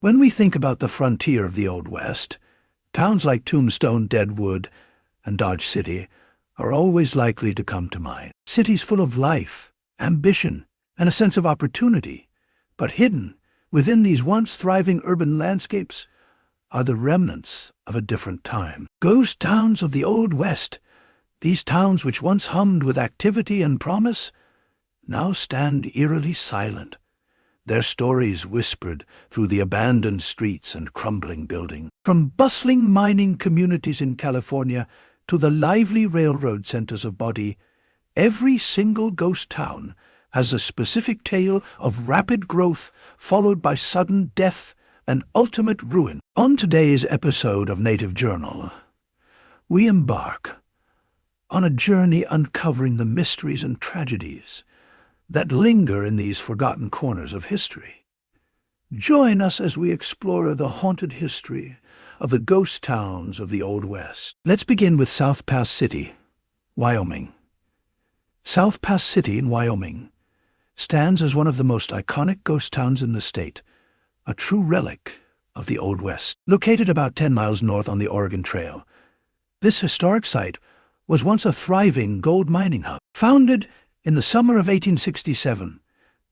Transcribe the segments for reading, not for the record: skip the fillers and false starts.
When we think about the frontier of the Old West, towns like Tombstone, Deadwood, and Dodge City are always likely to come to mind. Cities full of life, ambition, and a sense of opportunity, but hidden within these once thriving urban landscapes are the remnants of a different time. Ghost towns of the Old West, these towns which once hummed with activity and promise, now stand eerily silent, their stories whispered through the abandoned streets and crumbling buildings. From bustling mining communities in California to the lively railroad centers of Bodie, every single ghost town has a specific tale of rapid growth followed by sudden death and ultimate ruin. On today's episode of Native Journal, we embark on a journey uncovering the mysteries and tragedies that linger in these forgotten corners of history. Join us as we explore the haunted history of the ghost towns of the Old West. Let's begin with South Pass City, Wyoming. South Pass City in Wyoming stands as one of the most iconic ghost towns in the state, a true relic of the Old West. Located about 10 miles north on the Oregon Trail, this historic site was once a thriving gold mining hub. Founded in the summer of 1867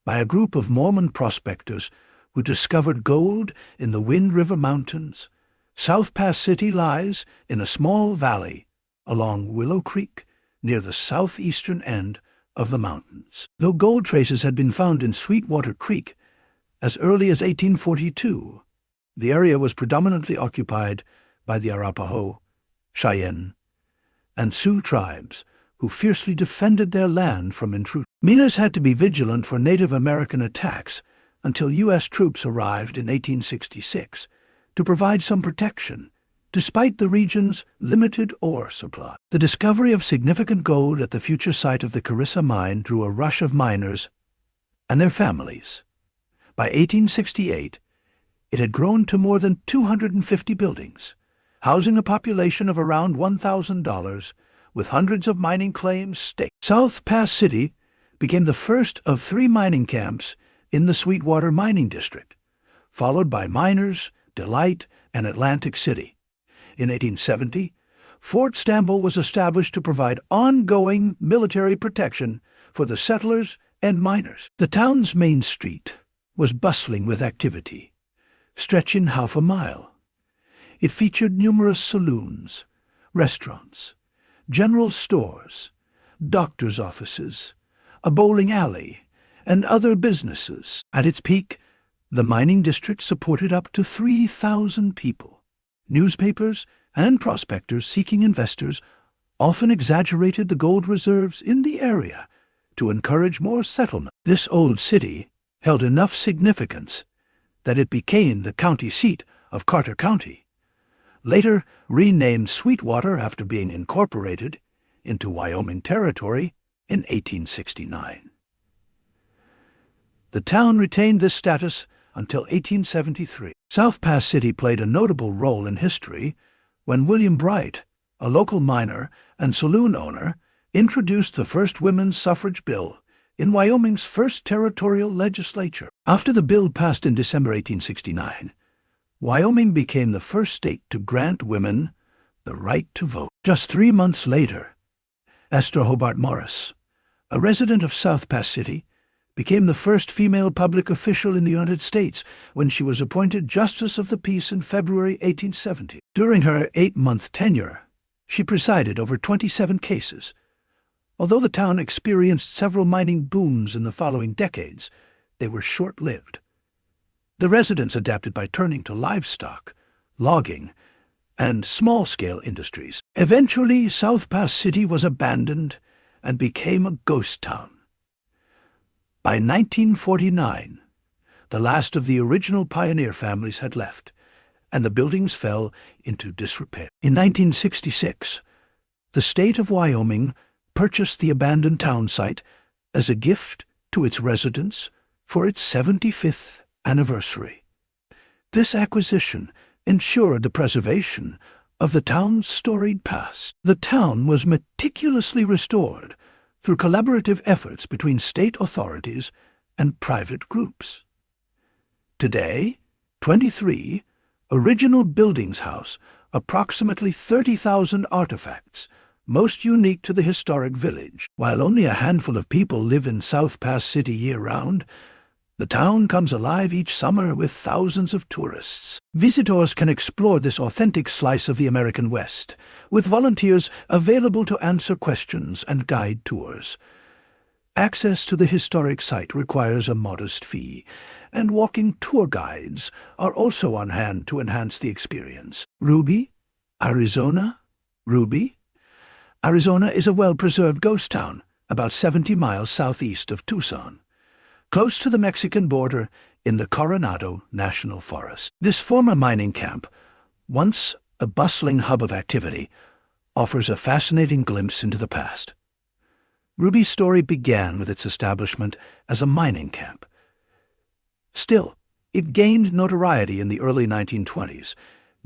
by a group of Mormon prospectors who discovered gold in the Wind River Mountains, South Pass City lies in a small valley along Willow Creek near the southeastern end of the mountains. Though gold traces had been found in Sweetwater Creek as early as 1842, the area was predominantly occupied by the Arapaho, Cheyenne, and Sioux tribes, who fiercely defended their land from intruders. Miners had to be vigilant for Native American attacks until U.S. troops arrived in 1866 to provide some protection, despite the region's limited ore supply. The discovery of significant gold at the future site of the Carissa mine drew a rush of miners and their families. By 1868, it had grown to more than 250 buildings, housing a population of around 1,000, with hundreds of mining claims staked. South Pass City became the first of 3 mining camps in the Sweetwater Mining District, followed by Miners, Delight, and Atlantic City. In 1870, Fort Stamble was established to provide ongoing military protection for the settlers and miners. The town's main street was bustling with activity, stretching half a mile. It featured numerous saloons, restaurants, general stores, doctors' offices, a bowling alley, and other businesses. At its peak, the mining district supported up to 3,000 people. Newspapers and prospectors seeking investors often exaggerated the gold reserves in the area to encourage more settlement. This old city held enough significance that it became the county seat of Carter County, later renamed Sweetwater after being incorporated into Wyoming Territory in 1869. The town retained this status until 1873. South Pass City played a notable role in history when William Bright, a local miner and saloon owner, introduced the first women's suffrage bill in Wyoming's first territorial legislature. After the bill passed in December 1869, Wyoming became the first state to grant women the right to vote. Just 3 months later, Esther Hobart Morris, a resident of South Pass City, became the first female public official in the United States when she was appointed Justice of the Peace in February 1870. During her 8-month tenure, she presided over 27 cases. Although the town experienced several mining booms in the following decades, they were short-lived. The residents adapted by turning to livestock, logging, and small-scale industries. Eventually, South Pass City was abandoned and became a ghost town. By 1949, the last of the original pioneer families had left, and the buildings fell into disrepair. In 1966, the state of Wyoming purchased the abandoned town site as a gift to its residents for its 75th anniversary. This acquisition ensured the preservation of the town's storied past. The town was meticulously restored through collaborative efforts between state authorities and private groups. Today, 23. Original buildings house, approximately 30,000 artifacts, most unique to the historic village. While only a handful of people live in South Pass City year-round, the town comes alive each summer with thousands of tourists. Visitors can explore this authentic slice of the American West, with volunteers available to answer questions and guide tours. Access to the historic site requires a modest fee, and walking tour guides are also on hand to enhance the experience. Ruby, Arizona. Ruby, Arizona is a well-preserved ghost town, about 70 miles southeast of Tucson, close to the Mexican border in the Coronado National Forest. This former mining camp, once a bustling hub of activity, offers a fascinating glimpse into the past. Ruby's story began with its establishment as a mining camp. Still, it gained notoriety in the early 1920s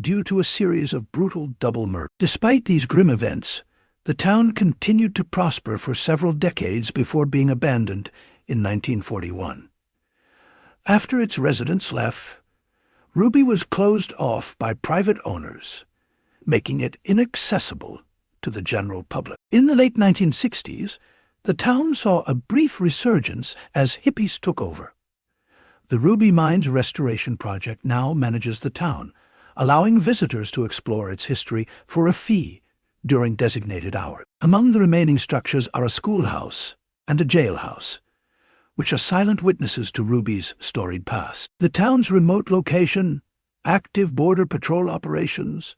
due to a series of brutal double murders. Despite these grim events, the town continued to prosper for several decades before being abandoned in 1941. After its residents left, Ruby was closed off by private owners, making it inaccessible to the general public. In the late 1960s, the town saw a brief resurgence as hippies took over. The Ruby Mines Restoration Project now manages the town, allowing visitors to explore its history for a fee during designated hours. Among the remaining structures are a schoolhouse and a jailhouse, which are silent witnesses to Ruby's storied past. The town's remote location, active border patrol operations,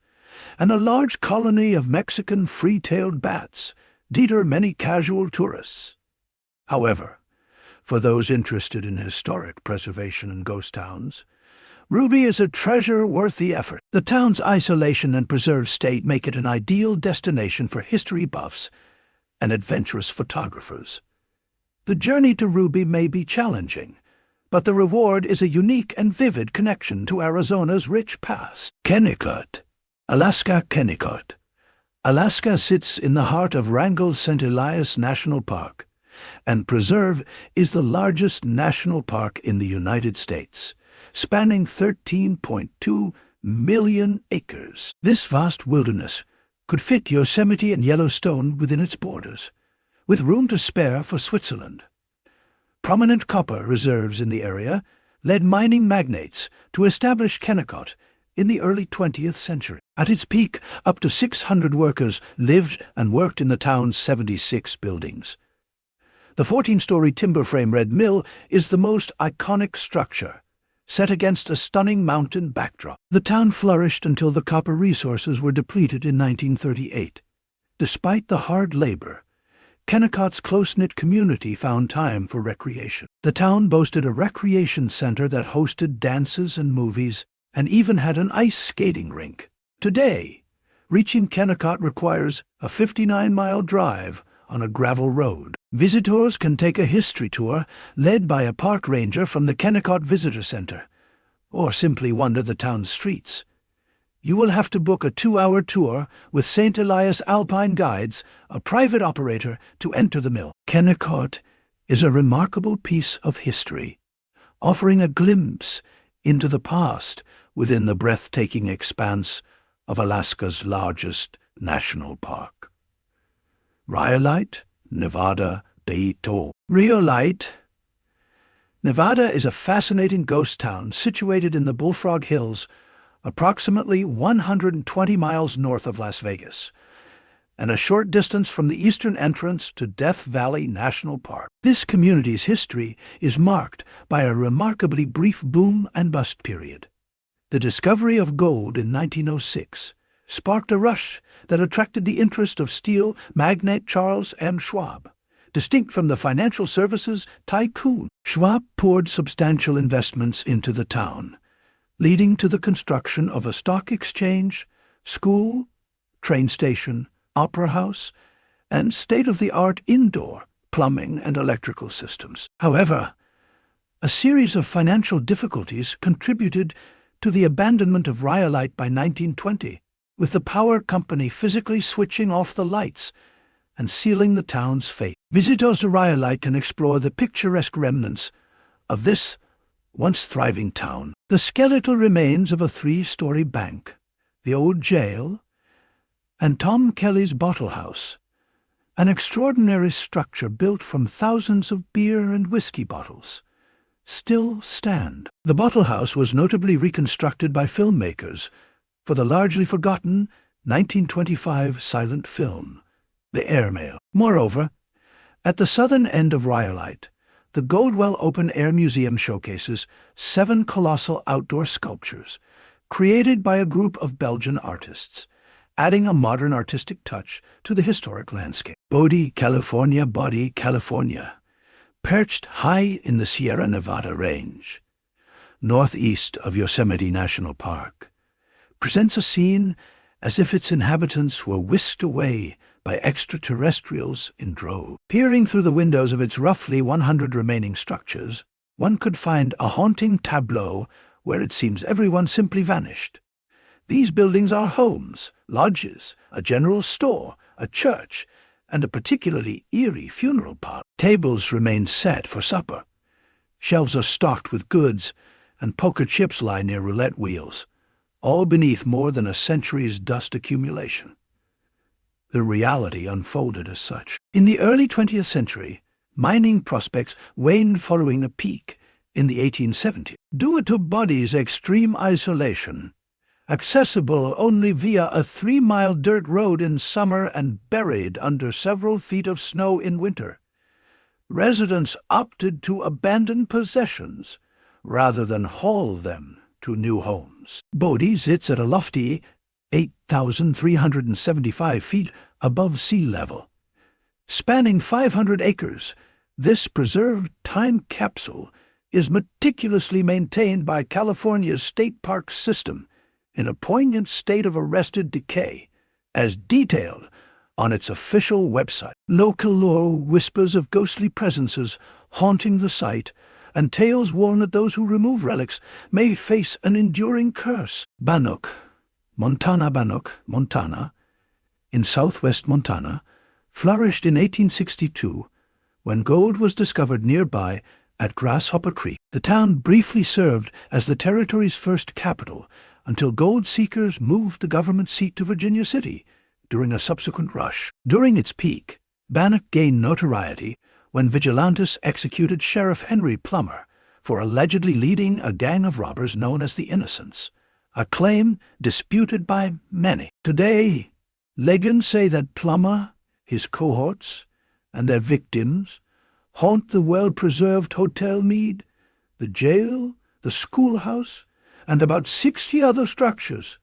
and a large colony of Mexican free-tailed bats deter many casual tourists. However, for those interested in historic preservation and ghost towns, Ruby is a treasure worth the effort. The town's isolation and preserved state make it an ideal destination for history buffs and adventurous photographers. The journey to Ruby may be challenging, but the reward is a unique and vivid connection to Arizona's rich past. Kennecott, Alaska. Kennecott, Alaska sits in the heart of Wrangell-St. Elias National Park, and Preserve is the largest national park in the United States, spanning 13.2 million acres. This vast wilderness could fit Yosemite and Yellowstone within its borders, with room to spare for Switzerland. Prominent copper reserves in the area led mining magnates to establish Kennecott in the early 20th century. At its peak, up to 600 workers lived and worked in the town's 76 buildings. The 14-story timber frame Red Mill is the most iconic structure, set against a stunning mountain backdrop. The town flourished until the copper resources were depleted in 1938. Despite the hard labor, Kennecott's close-knit community found time for recreation. The town boasted a recreation center that hosted dances and movies, and even had an ice skating rink. Today, reaching Kennecott requires a 59-mile drive on a gravel road. Visitors can take a history tour led by a park ranger from the Kennecott Visitor Center, or simply wander the town's streets. You will have to book a 2-hour tour with St. Elias Alpine Guides, a private operator, to enter the mill. Kennecott is a remarkable piece of history, offering a glimpse into the past within the breathtaking expanse of Alaska's largest national park. Rhyolite, Nevada, Beto. Rhyolite, Nevada is a fascinating ghost town situated in the Bullfrog Hills, approximately 120 miles north of Las Vegas, and a short distance from the eastern entrance to Death Valley National Park. This community's history is marked by a remarkably brief boom and bust period. The discovery of gold in 1906 sparked a rush that attracted the interest of steel magnate Charles M. Schwab. Distinct from the financial services tycoon, Schwab poured substantial investments into the town, leading to the construction of a stock exchange, school, train station, opera house, and state-of-the-art indoor plumbing and electrical systems. However, a series of financial difficulties contributed to the abandonment of Rhyolite by 1920, with the power company physically switching off the lights and sealing the town's fate. Visitors to Rhyolite can explore the picturesque remnants of this once thriving town. The skeletal remains of a 3-story bank, the old jail, and Tom Kelly's bottle house, an extraordinary structure built from thousands of beer and whiskey bottles, still stand. The bottle house was notably reconstructed by filmmakers for the largely forgotten 1925 silent film, The Airmail. Moreover, at the southern end of Rhyolite, the Goldwell Open Air Museum showcases 7 colossal outdoor sculptures created by a group of Belgian artists, adding a modern artistic touch to the historic landscape. Bodie, California, perched high in the Sierra Nevada range, northeast of Yosemite National Park, presents a scene as if its inhabitants were whisked away by extraterrestrials in droves. Peering through the windows of its roughly 100 remaining structures, one could find a haunting tableau where it seems everyone simply vanished. These buildings are homes, lodges, a general store, a church, and a particularly eerie funeral parlor. Tables remain set for supper. Shelves are stocked with goods, and poker chips lie near roulette wheels, all beneath more than a century's dust accumulation. The reality unfolded as such. In the early 20th century, mining prospects waned following a peak in the 1870s. Due to Bodie's extreme isolation, accessible only via a 3-mile dirt road in summer and buried under several feet of snow in winter, residents opted to abandon possessions rather than haul them to new homes. Bodie sits at a lofty 8,375 feet above sea level. Spanning 500 acres, this preserved time capsule is meticulously maintained by California's state park system in a poignant state of arrested decay, as detailed on its official website. Local lore whispers of ghostly presences haunting the site, and tales warn that those who remove relics may face an enduring curse. Bannock, Montana, in southwest Montana, flourished in 1862 when gold was discovered nearby at Grasshopper Creek. The town briefly served as the territory's first capital until gold seekers moved the government seat to Virginia City during a subsequent rush. During its peak, Bannock gained notoriety when vigilantes executed Sheriff Henry Plummer for allegedly leading a gang of robbers known as the Innocents, a claim disputed by many. Today, legends say that Plummer, his cohorts, and their victims haunt the well-preserved Hotel Meade, the jail, the schoolhouse, and about 60 other structures.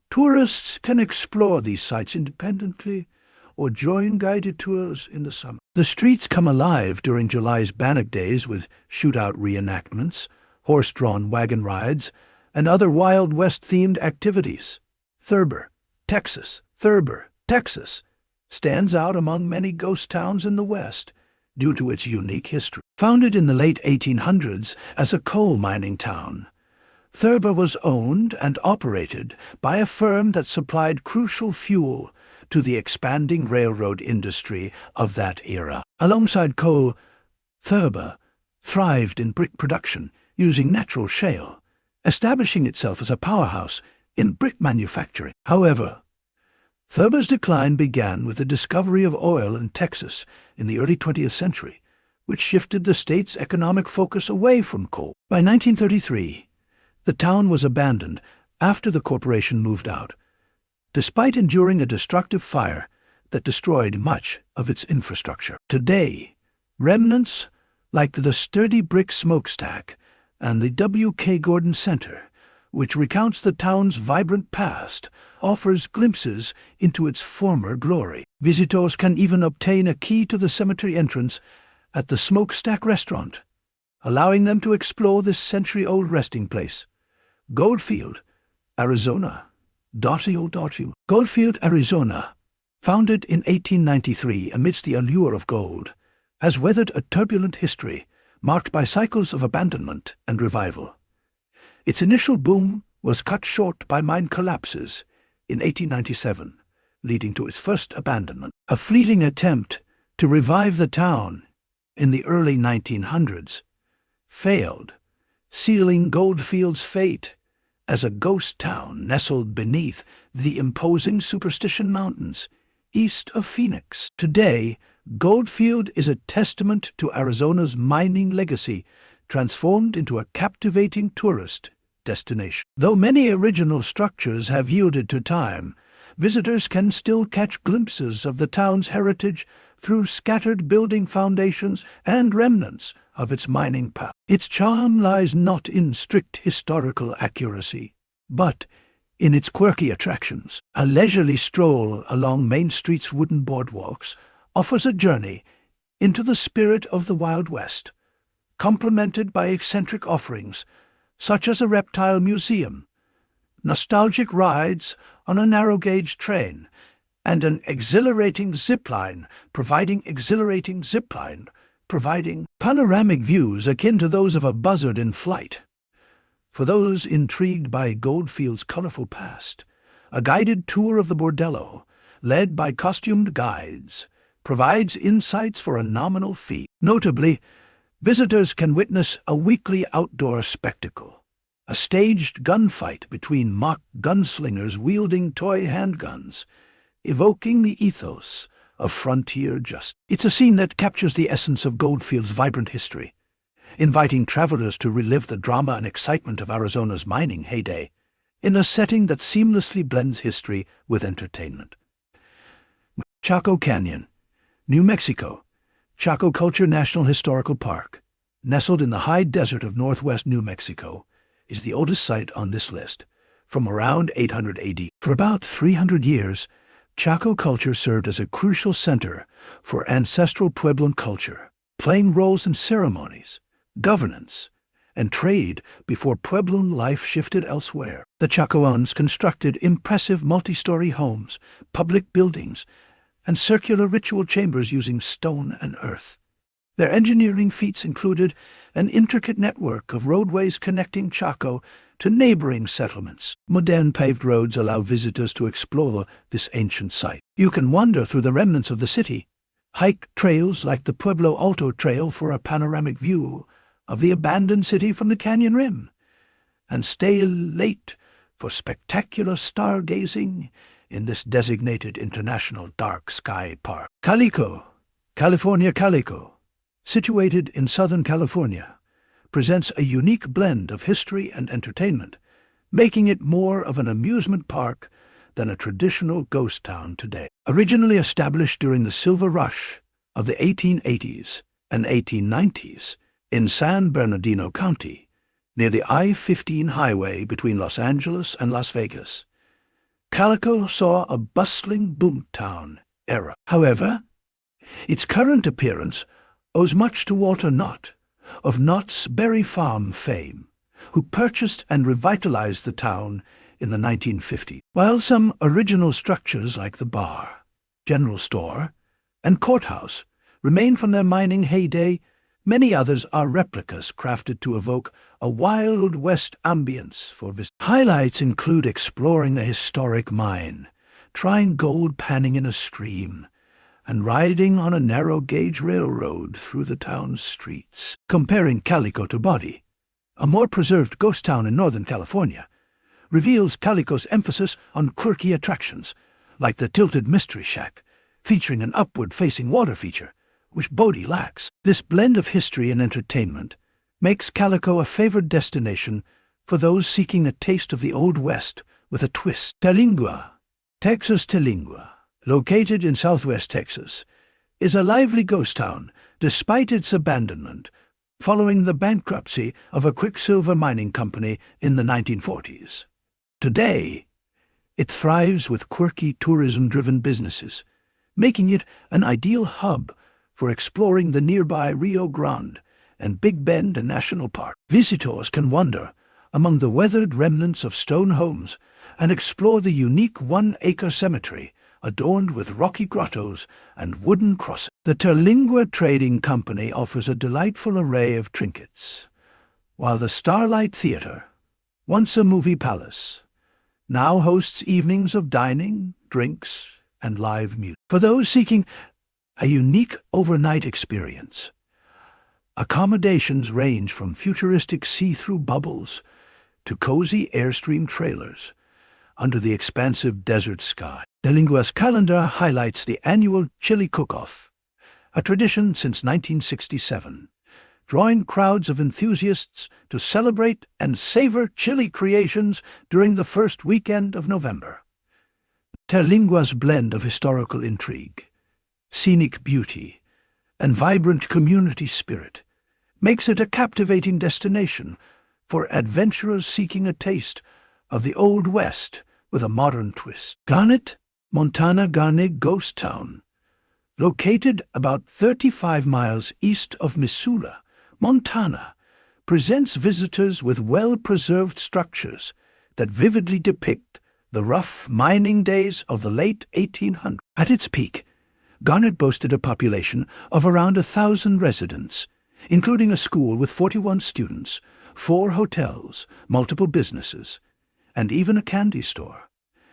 Tourists can explore these sites independently or join guided tours in the summer. The streets come alive during July's Bannock Days with shootout reenactments, horse-drawn wagon rides, and other Wild West-themed activities. Thurber, Texas, stands out among many ghost towns in the West due to its unique history. Founded in the late 1800s as a coal mining town, Thurber was owned and operated by a firm that supplied crucial fuel to the expanding railroad industry of that era. Alongside coal, Thurber thrived in brick production using natural shale, establishing itself as a powerhouse in brick manufacturing. However, Thurber's decline began with the discovery of oil in Texas in the early 20th century, which shifted the state's economic focus away from coal. By 1933, the town was abandoned after the corporation moved out, despite enduring a destructive fire that destroyed much of its infrastructure. Today, remnants like the sturdy brick smokestack and the W.K. Gordon Center, which recounts the town's vibrant past, offers glimpses into its former glory. Visitors can even obtain a key to the cemetery entrance at the Smokestack Restaurant, allowing them to explore this century-old resting place. Goldfield, Arizona. Goldfield, Arizona, founded in 1893 amidst the allure of gold, has weathered a turbulent history marked by cycles of abandonment and revival. Its initial boom was cut short by mine collapses in 1897, leading to its first abandonment. A fleeting attempt to revive the town in the early 1900s failed, sealing Goldfield's fate as a ghost town nestled beneath the imposing Superstition Mountains, east of Phoenix. Today, Goldfield is a testament to Arizona's mining legacy, transformed into a captivating tourist destination. Though many original structures have yielded to time, visitors can still catch glimpses of the town's heritage through scattered building foundations and remnants of its mining past. Its charm lies not in strict historical accuracy, but in its quirky attractions. A leisurely stroll along Main Street's wooden boardwalks offers a journey into the spirit of the Wild West, complemented by eccentric offerings such as a reptile museum, nostalgic rides on a narrow-gauge train, and an exhilarating zipline providing panoramic views akin to those of a buzzard in flight. For those intrigued by Goldfield's colorful past, a guided tour of the bordello, led by costumed guides, provides insights for a nominal fee. Notably, visitors can witness a weekly outdoor spectacle, a staged gunfight between mock gunslingers wielding toy handguns, evoking the ethos of frontier justice. It's a scene that captures the essence of Goldfield's vibrant history, inviting travelers to relive the drama and excitement of Arizona's mining heyday in a setting that seamlessly blends history with entertainment. Chaco Canyon, New Mexico. Chaco Culture National Historical Park, nestled in the high desert of northwest New Mexico, is the oldest site on this list, from around 800 AD. For about 300 years, Chaco culture served as a crucial center for ancestral Puebloan culture, playing roles in ceremonies, governance, and trade before Puebloan life shifted elsewhere. The Chacoans constructed impressive multi-story homes, public buildings, and circular ritual chambers using stone and earth. Their engineering feats included an intricate network of roadways connecting Chaco to neighboring settlements. Modern paved roads allow visitors to explore this ancient site. You can wander through the remnants of the city, hike trails like the Pueblo Alto Trail for a panoramic view of the abandoned city from the canyon rim, and stay late for spectacular stargazing in this designated international dark sky park. Calico, California Calico, situated in Southern California, presents a unique blend of history and entertainment, making it more of an amusement park than a traditional ghost town today. Originally established during the Silver Rush of the 1880s and 1890s in San Bernardino County, near the I-15 highway between Los Angeles and Las Vegas, Calico saw a bustling boomtown era. However, its current appearance owes much to Walter Knott, of Knott's Berry Farm fame, who purchased and revitalized the town in the 1950s. While some original structures like the bar, general store, and courthouse remain from their mining heyday, many others are replicas crafted to evoke a Wild West ambience for visitors. Highlights include exploring a historic mine, trying gold panning in a stream, and riding on a narrow-gauge railroad through the town's streets. Comparing Calico to Body, a more preserved ghost town in Northern California, reveals Calico's emphasis on quirky attractions, like the Tilted Mystery Shack, featuring an upward-facing water feature, which Bodie lacks. This blend of history and entertainment makes Calico a favored destination for those seeking a taste of the Old West with a twist. Terlingua, Texas Terlingua, located in southwest Texas, is a lively ghost town despite its abandonment following the bankruptcy of a quicksilver mining company in the 1940s. Today, it thrives with quirky tourism-driven businesses, making it an ideal hub for exploring the nearby Rio Grande and Big Bend National Park. Visitors can wander among the weathered remnants of stone homes and explore the unique one-acre cemetery adorned with rocky grottos and wooden crosses. The Terlingua Trading Company offers a delightful array of trinkets, while the Starlight Theater, once a movie palace, now hosts evenings of dining, drinks, and live music. For those seeking a unique overnight experience, Accommodations range from futuristic see-through bubbles to cozy Airstream trailers under the expansive desert sky. The Lingua's calendar highlights the annual chili cook-off, a tradition since 1967, drawing crowds of enthusiasts to celebrate and savor chili creations during the first weekend of November. Terlingua's blend of historical intrigue, scenic beauty, and vibrant community spirit makes it a captivating destination for adventurers seeking a taste of the Old West with a modern twist. Garnet, Montana Garnet Ghost Town, located about 35 miles east of Missoula, Montana, presents visitors with well-preserved structures that vividly depict the rough mining days of the late 1800s. At its peak, Garnet boasted a population of around 1,000 residents, including a school with 41 students, 4 hotels, multiple businesses, and even a candy store.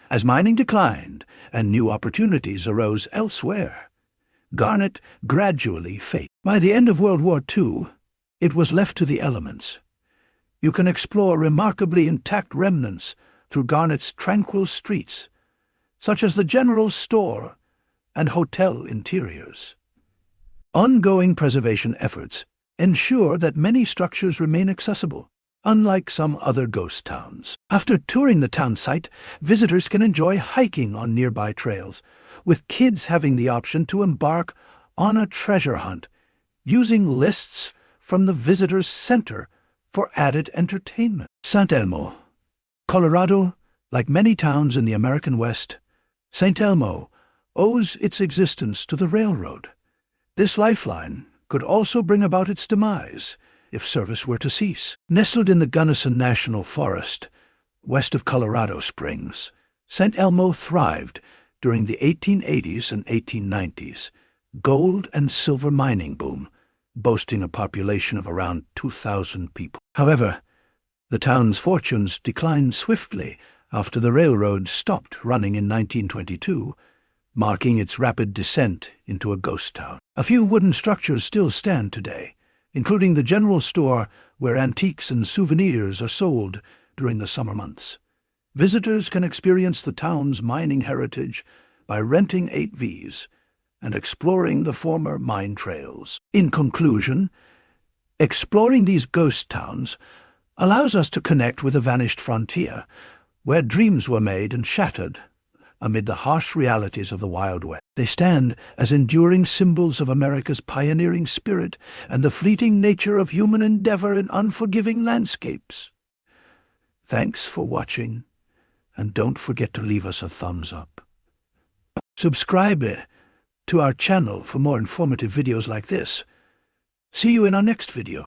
As mining declined and new opportunities arose elsewhere, Garnet gradually faded. By the end of World War II, it was left to the elements. You can explore remarkably intact remnants through Garnet's tranquil streets, such as the general store and hotel interiors. Ongoing preservation efforts ensure that many structures remain accessible, unlike some other ghost towns. After touring the town site, visitors can enjoy hiking on nearby trails, with kids having the option to embark on a treasure hunt, using lists from the visitor's center for added entertainment. St. Elmo, Colorado, like many towns in the American West, St. Elmo owes its existence to the railroad. This lifeline could also bring about its demise if service were to cease. Nestled in the Gunnison National Forest, west of Colorado Springs, St. Elmo thrived during the 1880s and 1890s gold and silver mining boom, boasting a population of around 2,000 people. However, the town's fortunes declined swiftly after the railroad stopped running in 1922, marking its rapid descent into a ghost town. A few wooden structures still stand today, including the general store where antiques and souvenirs are sold during the summer months. Visitors can experience the town's mining heritage by renting ATVs and exploring the former mine trails. In conclusion, exploring these ghost towns allows us to connect with a vanished frontier, where dreams were made and shattered amid the harsh realities of the Wild West. They stand as enduring symbols of America's pioneering spirit and the fleeting nature of human endeavor in unforgiving landscapes. Thanks for watching, and don't forget to leave us a thumbs up. Subscribe to our channel for more informative videos like this. See you in our next video.